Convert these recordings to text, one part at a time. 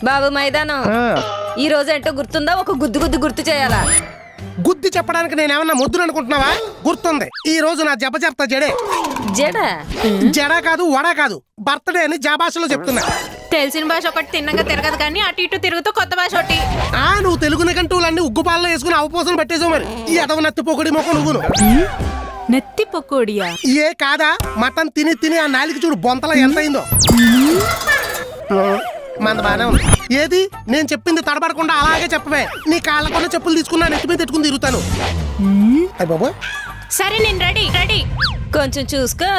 బాబు మైదానం ఈ రోజు ఏంటో గుర్తుందా? ఒక గుర్తు చేయాలా? గుద్ది చెప్పడానికి నేనేమన్నా ముద్దులు అనుకుంటున్నావా? గుర్తుంది. ఈ రోజు నా జబ జడే. జడ కాదు, వడ కాదు, బర్త్డే అని జాబాషలో చెప్తున్నా. తెలిసిన భాష ఒకటి తిన్నగా తిరగదు కానీ అటు ఇటు తిరుగుతూ కొత్త భాష ఒకటి. నువ్వు తెలుగు నిఘంటువులన్నీ ఉగ్గుపాలలో వేసుకుని అవపోసన పెట్టేసావు. మరి ఈ ఎదవ నత్తి పొగడి మొక్క నువ్వును. నెత్తి పొక్కోడియా? ఏ కాదా, మటన్ తిని ఆ నాలికి చూడు బొంతల ఎంత అయిందో. మంద బానే ఉంది. ఏది నేను చెప్పింది తడబడకుండా అలాగే చెప్పవే. నీ కాళ్ళకున్న చెప్పులు తీసుకున్నా నెత్తి మీద పెట్టుకుని తిరుగుతాను. అయ్య బాబు, సరే నేను రెడీ. కొంచెం చూసుకో.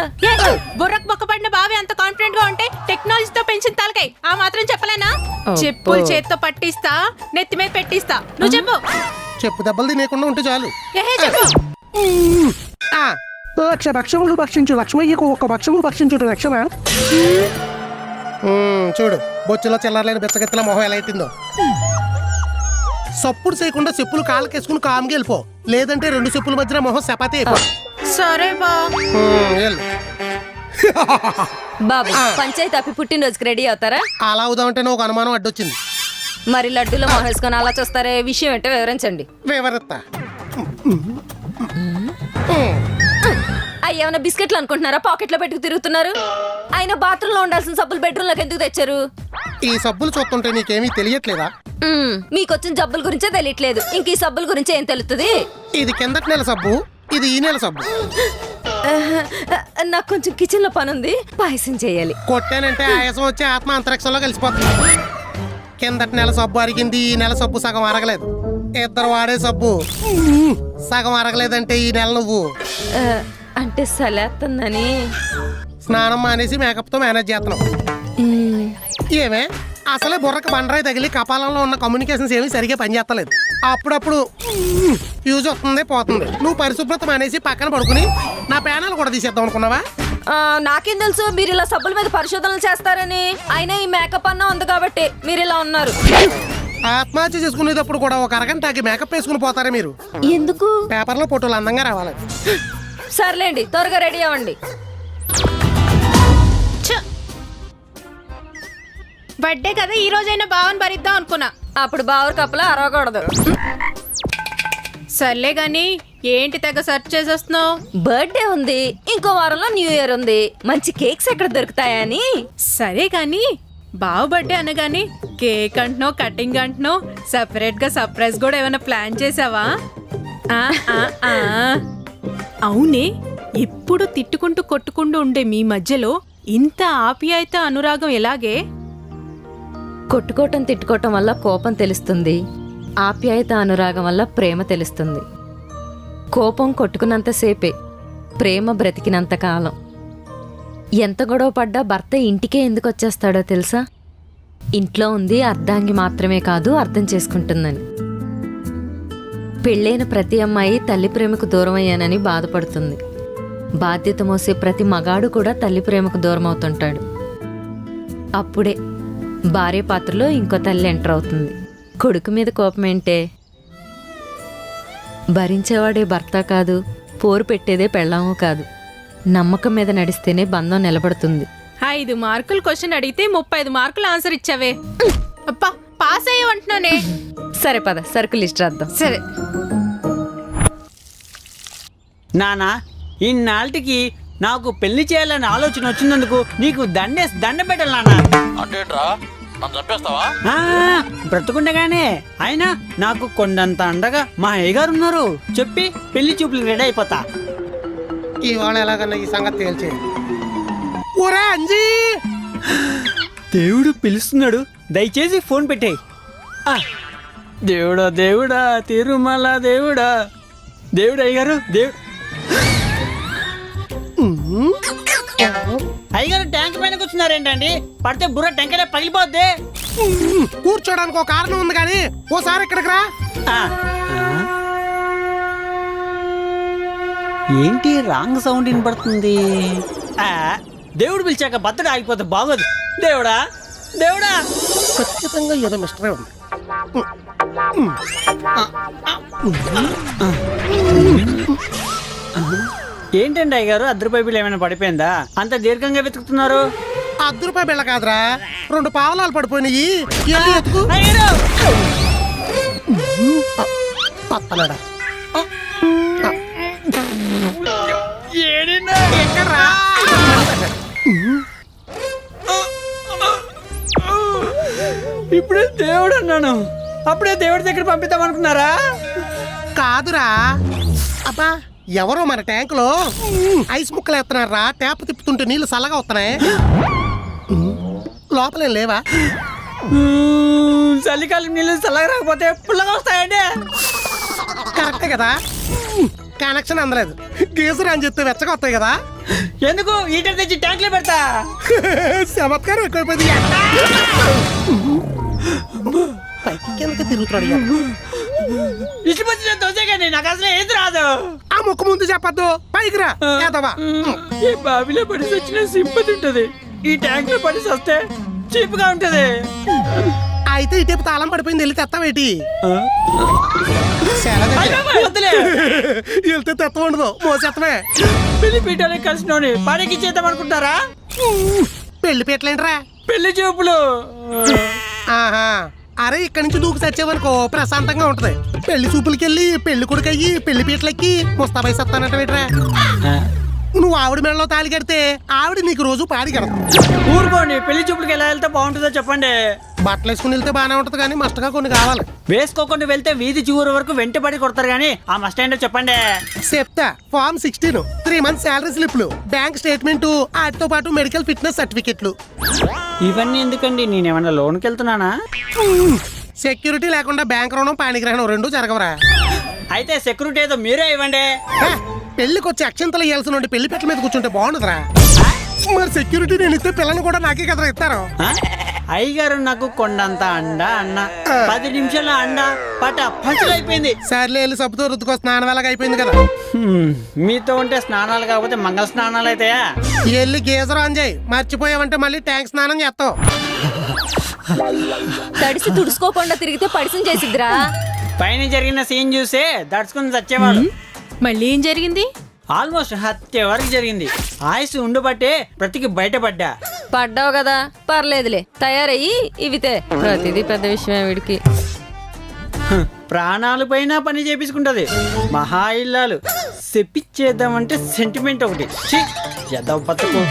బుర్రకు బొక్కపడిన బావి అంత కాన్ఫిడెంట్ గా ఉంటే టెక్నాలజీతో పెంచిన తలకై ఆ మాత్రం చెప్పలేనా? చెప్పులు చేత్తో పట్టిస్తా, నెత్తి మీద పెట్టిస్తా. నువ్వు చెప్పు దెబ్బలు తినేయకుండా ఉంటే చాలు. చెప్పు. లక్ష భక్షములు భక్షించు లక్ష్మయ్యకు ఒక భక్షము భక్షించుట రక్షణ. చూడు బొచ్చులో చిల్లరలేని బిచ్చగెత్తల మొహం ఎలా ఎట్టిందో. సప్పుడు చేయకుండా చెప్పులు కాళ్ళకేసుకుని కామ్గా వెళ్ళిపో. లేదంటే రెండు చెప్పుల మధ్యన మొహం చపాతీ అయిపో. సరే బాబు పంచాయతీ అప్పి పుట్టినరోజుకి రెడీ అవుతారా? అలా అవుదామంటే ఒక అనుమానం అడ్డొచ్చింది. మరి లడ్డూలో మొహేసుకొని అలా చూస్తారే, విషయం ఏంటో వివరించండి. వివరిస్తా. ఏమైనా బిస్కెట్లు అనుకుంటున్నారా? పాకెట్లో పెట్టుకు తిరుగుతున్నారు. అయినా బాత్రూమ్ లో ఉండాల్సిన సబ్బులు బెడ్రూమ్ లోకి ఎందుకు తెచ్చారు? ఈ సబ్బులు చూస్తుంటే నీకేమీ తెలియట్లేదా? మీకు వచ్చిన జబ్బుల గురించే తెలియట్లేదు, ఇంక ఈ సబ్బుల గురించి ఏం తెలుస్తుంది? ఇది కిందటి నెల సబ్బు, ఇది ఈ నెల సబ్బు. నాకు కొంచెం కిచెన్ లో పని ఉంది, పాయసం చేయాలి. కొట్టానంటే ఆయాసం వచ్చి ఆత్మ అంతరిక్షంలో కలిసిపోతుంది. కిందటి నెల సబ్బు అరిగింది, ఈ నెల సబ్బు సగం అరగలేదు. ఇద్దరు వాడే సబ్బు సగం అరగలేదంటే ఈ నెల నువ్వు అంటే సలేస్తుందని స్నానం మానేసి మేకప్ తో మేనేజ్ చేస్తున్నావు. ఏమే అసలే బుర్రకు బండరాయి తగిలి కపాలంలో ఉన్న కమ్యూనికేషన్స్ ఏమీ సరిగా పనిచేస్తలేదు. అప్పుడప్పుడు యూజ్ వస్తుంది పోతుంది. నువ్వు పరిశుభ్రత మానేసి పక్కన పడుకుని నా ప్యానల్ కూడా తీసేద్దాం అనుకున్నావా? నాకేం తెలుసు మీరు ఇలా సబ్బుల మీద పరిశోధనలు చేస్తారని. అయినా ఈ మేకప్ అన్నా ఉంది కాబట్టి మీరు ఇలా ఉన్నారు. ఆత్మహత్య చేసుకునేటప్పుడు కూడా ఒక అరగంటకి మేకప్ వేసుకుని పోతారా మీరు? ఎందుకు? పేపర్లో ఫోటోలు అందంగా రావాలి. సర్లేండి, త్వరగా రెడీ అవ్వండి. బర్త్డే కదా, ఈ రోజైనా బావని భరిద్దాం అనుకున్నా. అప్పుడు బావర్ కప్పలా అరవకూడదు. సర్లే గాని ఏంటి తెగ సెర్చ్ చేసేస్తున్నావు? బర్త్డే ఉంది, ఇంకో వారంలో న్యూ ఇయర్ ఉంది. మంచి కేక్స్ ఎక్కడ దొరుకుతాయని. సరే గాని బావ బర్త్డే అనగాని కేక్ అంటున్నావు, కటింగ్ అంటున్నావు, సెపరేట్ గా సర్ప్రైజ్ కూడా ఏమైనా ప్లాన్ చేసావా? అవునే, ఎప్పుడు తిట్టుకుంటూ కొట్టుకుంటూ ఉండే మీ మధ్యలో ఇంత ఆప్యాయత అనురాగం ఎలాగే? కొట్టుకోవటం తిట్టుకోవటం వల్ల కోపం తెలుస్తుంది, ఆప్యాయత అనురాగం వల్ల ప్రేమ తెలుస్తుంది. కోపం కొట్టుకున్నంతసేపే, ప్రేమ బ్రతికినంత కాలం. ఎంత గొడవ పడ్డా భర్త ఇంటికే ఎందుకు వచ్చేస్తాడో తెలుసా? ఇంట్లో ఉంది అర్ధాంగి మాత్రమే కాదు, అర్థం చేసుకుంటుందని. పెళ్ళైన ప్రతి అమ్మాయి తల్లి ప్రేమకు దూరం అయ్యానని బాధపడుతుంది. బాధ్యత మోసే ప్రతి మగాడు కూడా తల్లి ప్రేమకు దూరం అవుతుంటాడు. అప్పుడే భార్య పాత్రలో ఇంకో తల్లి ఎంటర్ అవుతుంది. కొడుకు మీద కోపం ఏంటే? భరించేవాడే భర్త కాదు, పోరు పెట్టేదే పెళ్ళాము కాదు. నమ్మకం మీద నడిస్తేనే బంధం నిలబడుతుంది. 5 మార్కులు క్వశ్చన్ అడిగితే 35 మార్కులు ఆన్సర్ ఇచ్చావే. అప్పా పాస్ అయ్యావంటున్నానే. సరే పద, సరుకులు లిస్ట్ రాద్దాం. సరే నానా, ఇన్నాళ్ళకి నాకు పెళ్లి చేయాలని ఆలోచన వచ్చినందుకు నీకు దండ పెట్టాలి నాన్న. అటేట్రా నన్ను చంపేస్తావా? బ్రతుకుండగానే అయినా నాకు కొండంత అండగా మా అయ్యగారు ఉన్నారు. చెప్పి పెళ్లి చూపులు రెడీ అయిపోతా. ఇవాళ ఎలాగన్నా ఈ సంగతి తేల్చే. ఒరే అంజీ, దేవుడు పిలుస్తున్నాడు, దయచేసి ఫోన్ పెట్టేయి. దేవుడా దేవుడా తిరుమల దేవుడా, దేవుడు అయ్యగారు అయ్యగారు ట్యాంక్ పైన కూర్చున్నారేంటండి? పడితే బుర్ర టెంకలే పగిలిపోద్ది. కూర్చోడానికి ఒక కారణం ఉంది కానీ ఓసారి ఇక్కడికి రా. ఏంటి రాంగ్ సౌండ్ వినపడుతుంది? దేవుడు పిలిచాక బత్తడు ఆగిపోతే బాగోదు. దేవుడా దేవుడా, ఖచ్చితంగా ఏదో మిస్టరీ ఉంది. ఏంటండి అయ్యగారు, ₹1 బిల్ ఏమైనా పడిపోయిందా? అంత దీర్ఘంగా వెతుకుతున్నారు. ₹1 బిళ్ళ కాదురా, 2 పావలాలు పడిపోయినాయి. వెళ్ళి ఎత్తుకు. అయ్యో పత్తనాడా ఏడినా ఎక్కడ్రా? ఇప్పుడే దేవుడు అన్నాను, అప్పుడే దేవుడి దగ్గర పంపిద్దాం అనుకున్నారా? కాదురా, అబ్బా ఎవరో మన ట్యాంకులో ఐస్ ముక్కలు ఎత్తున్నారా. ట్యాప్ తిప్పుతుంటే నీళ్లు చల్లగా వస్తున్నాయి. లోపలేం లేవా? చలికాలం నీళ్ళు చల్లగా రాకపోతే పుల్లగా వస్తాయండి. కరెక్టే కదా. కనెక్షన్ అందలేదు. గీజర్ అని చెప్తే వెచ్చగా వస్తాయి కదా. ఎందుకు హీటర్ తెచ్చి ట్యాంక్ లో పెడతా. చమత్కారం ఎక్కువైపోయింది. పైకి కిందకి తిరుగుతున్నాడు ఇక. ఇష్టం వచ్చిన దోశ కానీ నాకు అసలు ఏది రాదు. ఆ ముక్కు ముందు చెప్పద్దు, పైకి రా ఏదవా. ఈ బావిలో పడి వచ్చిన సింపతి ఉంటది, ఈ ట్యాంక్ లో పడి వస్తే చీప్ గా ఉంటది. అయితే ఇటేపు తాళం పడిపోయింది, వెళ్ళి తెస్తావేటి? వద్దులే, వెళ్తే తెత్త ఉండదు, మోసేత్తమే. పెళ్లి పీటలే కలిసినోని పనికి చేద్దాం అనుకుంటారా? పెళ్లి పీటలేంట్రా? పెళ్లి చూపులు. ఆహా, అరే ఇక్కడి నుంచి దూకి తెచ్చేవనుకో ప్రశాంతంగా ఉంటది. పెళ్లి చూపులకి వెళ్ళి పెళ్లి కొడుకు అయ్యి పెళ్లి పీటలెక్కి ముస్తాబై సత్తానంట వేట్రా. నువ్వు ఆవిడ మెడలో తాళి కడితే ఆవిడ నీకు రోజు పాడి కడదు. ఊరుకోండి, పెళ్లి చూపులకి ఎలా వెళ్తే బాగుంటుందో చెప్పండి. బట్టలు వేసుకుని వెళ్తే బాగానే ఉంటది కానీ మస్తుగా కొన్ని కావాలి. వేసుకోకుండా వెళ్తే వీధి చివరి వరకు వెంటబడి కొడతారు కానీ ఆ మస్ట్ ఏంటో చెప్పండి. చెప్తా. ఫార్మ్ 16, 3 months శాలరీ స్లిప్లు, బ్యాంక్ స్టేట్మెంట్, వాటితో పాటు మెడికల్ ఫిట్నెస్ సర్టిఫికెట్లు. ఇవన్నీ ఎందుకండి, నేనేమన్నా లోన్కి వెళ్తున్నానా? సెక్యూరిటీ లేకుండా బ్యాంక్ రుణం పాణిగ్రహణం 2 జరగవరా. అయితే సెక్యూరిటీ ఏదో మీరే ఇవ్వండి. పెళ్లికి వచ్చి అక్షంతలు ఇవ్వాల్సిన పెళ్లి పెట్టల మీద కూర్చుంటే బాగుండదురా. మరి సెక్యూరిటీ నేను ఇస్తే పిల్లని కూడా నాకే కదరా ఇస్తారు. అయ్యగారు నాకు కొండంత అండ అన్న 10 నిమిషాల అండ పట పచ్చలైపోయింది. సర్లే వెళ్ళి సబ్బుతో రుద్దుకో, స్నానం వేళగా అయిపోయింది కదా. మీతో ఉంటే స్నానాలు కాకపోతే మంగళ స్నానాలు అయితాయా? వెళ్ళి గీజర్ ఆన్ చేయి. మర్చిపోయావంటే మళ్ళీ ట్యాంక్ స్నానం చేస్తావు. తడిసి తుడుచుకోకుండా తిరిగితే పడిసం చేసిద్దిరా. పైన జరిగిన సీన్ చూసే దడుచుకుని చచ్చేవాడు. మళ్ళీ ఏం జరిగింది? ఆల్మోస్ట్ హత్య వరకు జరిగింది. ఆయుసు ఉండబట్టే బ్రతికి బయటపడ్డా. పడ్డావు కదా, పర్లేదులే. తయారయ్యి ఇవితే ప్రతిదీ పెద్ద విషయమే వీడికి. ప్రాణాలు పైన పని చేపించుకుంటది మహా ఇల్లాలు. చెప్పించేద్దామంటే సెంటిమెంట్ ఒకటి. ఎదవ బతుకు.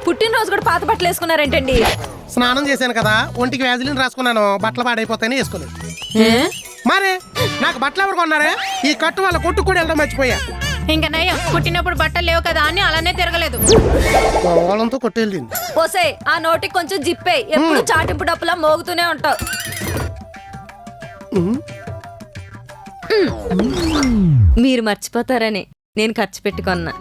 పుట్టినరోజు కూడా పాత బట్టలు వేసుకున్నారేంటండి? స్నానం చేశాను కదా, ఒంటికి వ్యాజిలిన్ రాసుకున్నాను, బట్టలు పాడైపోతాయని వేసుకోలేదు. మరే నాకు బట్టలు ఎవరు కొన్నారే? ఈ కట్టు వాళ్ళ కొట్టు కూడా వెళ్ళడం మర్చిపోయా. ఇంకా నయ్యం, పుట్టినప్పుడు బట్టలు లేవు కదా అని అలానే తిరగలేదు. వాళ్ళంతో కొట్టేళ్ళింది. పోసే ఆ నోటికి కొంచెం జిప్పే, ఎప్పుడు చాటింపు డప్పులా మోగుతూనే ఉంటావు. మీరు మర్చిపోతారని నేను ఖర్చు పెట్టుకున్నా.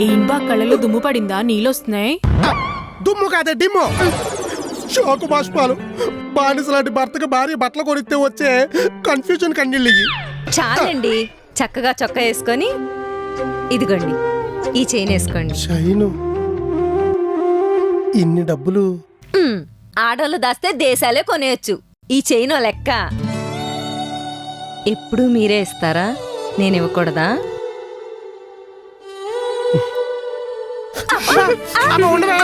ఏం బా కళ్ళలో దుమ్ము పడిందా? నీళ్ళొస్తున్నాయి. దుమ్ము కాదే డిమ్ము. షోకు బాష్పాలు. బానిస లాంటి భర్తకు భార్య బట్టలు కొనిస్తే వచ్చే కన్ఫ్యూజన్ కన్నీళ్ళు ఇయ్యి. చాలండి, చక్కగా చొక్కా వేసుకొని ఇదిగోండి ఈ చైన్ వేసుకోండి. చైను ఇన్ని డబ్బులు. ఆడోళ్ళు దాస్తే దేశాలే కొనేయచ్చు. ఈ చైన్ లెక్క. ఎప్పుడు మీరే ఇస్తారా, నేను ఇవ్వకూడదా? అమ్మ ఉండవే.